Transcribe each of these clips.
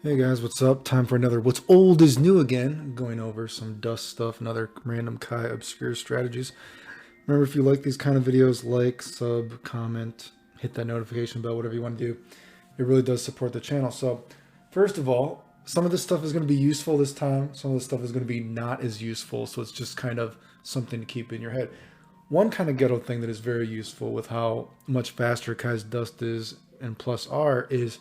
Hey guys, what's up? Time for another What's Old is New again. Going over some dust stuff and other random Kai obscure strategies. Remember, if you like these kind of videos, like, sub, comment, hit that notification bell, whatever you want to do. It really does support the channel. So, first of all, some of this stuff is going to be useful this time. Some of this stuff is going to be not as useful. So it's just kind of something to keep in your head. One kind of ghetto thing that is very useful with how much faster Kai's dust is and plus R is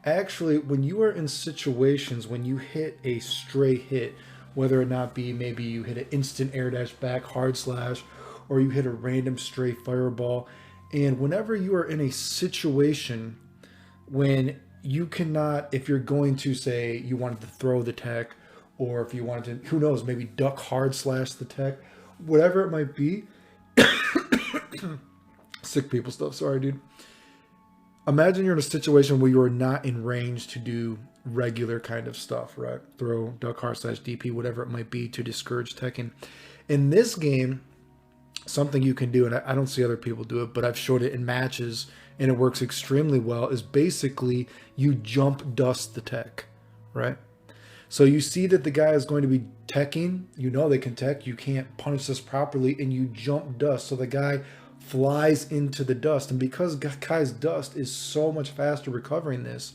actually when you are in situations when you hit a stray hit, whether or not be maybe you hit an instant air dash back hard slash or you hit a random stray fireball, and whenever you are in a situation when you cannot, if you're going to say you wanted to throw the tech, or if you wanted to, who knows, maybe duck hard slash the tech, whatever it might be. Sick people stuff, sorry dude. Imagine you're in a situation where you are not in range to do regular kind of stuff, right? Throw, duck, hard slash, DP, whatever it might be to discourage teching. In this game, something you can do, and I don't see other people do it, but I've showed it in matches and it works extremely well, is basically you jump dust the tech, right? So you see that the guy is going to be teching, you know they can tech, you can't punish this properly, and you jump dust. So the guy flies into the dust, and because Kai's dust is so much faster recovering this,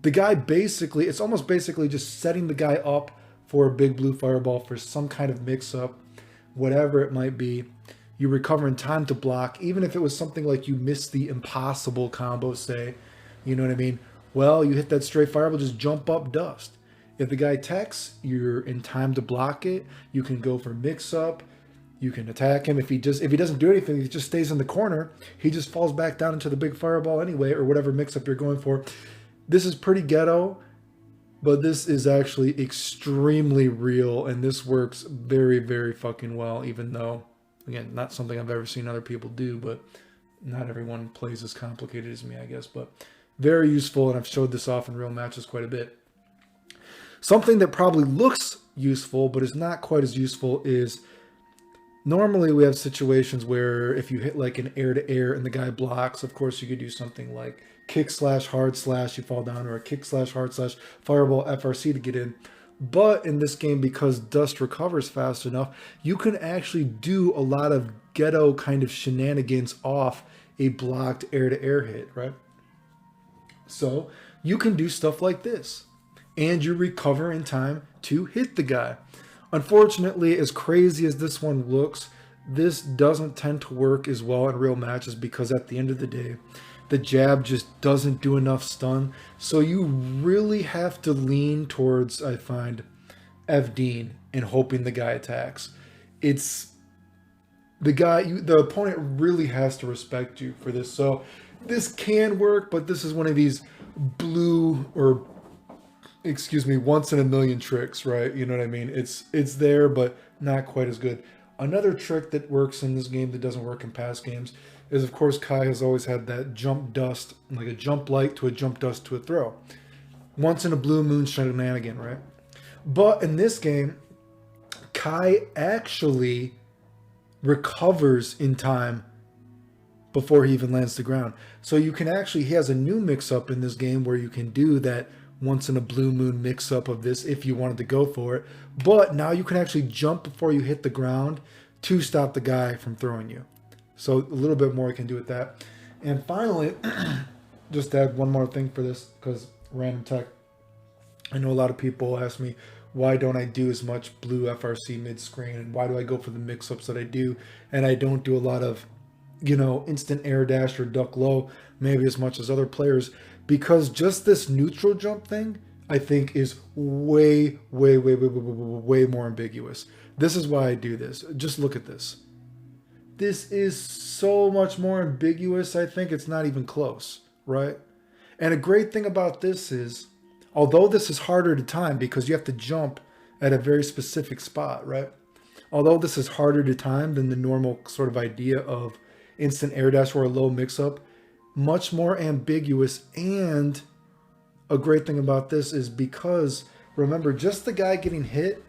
the guy basically, it's almost basically just setting the guy up for a big blue fireball for some kind of mix-up, whatever it might be. You recover in time to block, even if it was something like you missed the impossible combo, say, you know what I mean? Well, you hit that straight fireball, just jump up dust. If the guy techs, you're in time to block it. You can go for mix-up. You can attack him. If he doesn't do anything, he just stays in the corner. He just falls back down into the big fireball anyway, or whatever mix-up you're going for. This is pretty ghetto, but this is actually extremely real, and this works very, very fucking well, even though, again, not something I've ever seen other people do, but not everyone plays as complicated as me, I guess. But very useful, and I've showed this off in real matches quite a bit. Something that probably looks useful, but is not quite as useful is normally we have situations where if you hit like an air to air and the guy blocks, of course you could do something like kick slash hard slash, you fall down, or a kick slash hard slash fireball FRC to get in. But in this game, because dust recovers fast enough, you can actually do a lot of ghetto kind of shenanigans off a blocked air to air hit, right? So you can do stuff like this, and you recover in time to hit the guy. Unfortunately, as crazy as this one looks, this doesn't tend to work as well in real matches because at the end of the day, the jab just doesn't do enough stun. So you really have to lean towards, I find, FDing and hoping the guy attacks. It's the opponent really has to respect you for this. So this can work, but this is one of these once in a million tricks, right? You know what I mean? It's there, but not quite as good. Another trick that works in this game that doesn't work in past games is, of course, Kai has always had that jump dust, like a jump light to a jump dust to a throw. Once in a blue moon shenanigan, right? But in this game, Kai actually recovers in time before he even lands the ground. So you can actually, he has a new mix-up in this game where you can do that once in a blue moon mix up of this if you wanted to go for it. But now you can actually jump before you hit the ground to stop the guy from throwing you. So a little bit more you can do with that. And finally, just to add one more thing for this, because random tech, I know a lot of people ask me, why don't I do as much blue FRC mid-screen, and why do I go for the mix-ups that I do, and I don't do a lot of, you know, instant air dash or duck low, maybe as much as other players, because just this neutral jump thing, I think, is way more ambiguous. This is why I do this. Just look at this. This is so much more ambiguous, I think it's not even close, right? And a great thing about this is, although this is harder to time because you have to jump at a very specific spot, right? Although this is harder to time than the normal sort of idea of instant air dash or a low mix-up, much more ambiguous. And a great thing about this is because, remember, just the guy getting hit,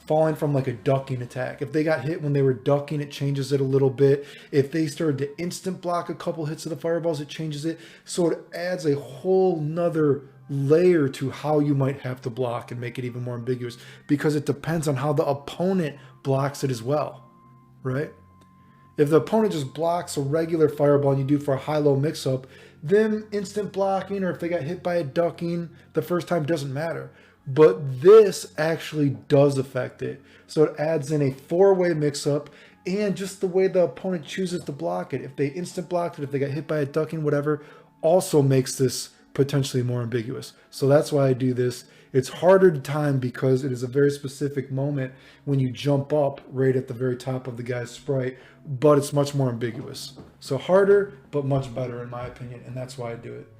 falling from like a ducking attack. If they got hit when they were ducking, it changes it a little bit. If they started to instant block a couple hits of the fireballs, it changes it. So it adds a whole nother layer to how you might have to block and make it even more ambiguous, because it depends on how the opponent blocks it as well, right? If the opponent just blocks a regular fireball and you do for a high-low mix-up, then instant blocking, or if they got hit by a ducking the first time, doesn't matter. But this actually does affect it. So it adds in a four-way mix-up, and just the way the opponent chooses to block it. If they instant blocked it, if they got hit by a ducking, whatever, also makes this potentially more ambiguous. So that's why I do this. It's harder to time because it is a very specific moment when you jump up right at the very top of the guy's sprite, but it's much more ambiguous. So harder, but much better in my opinion, and that's why I do it.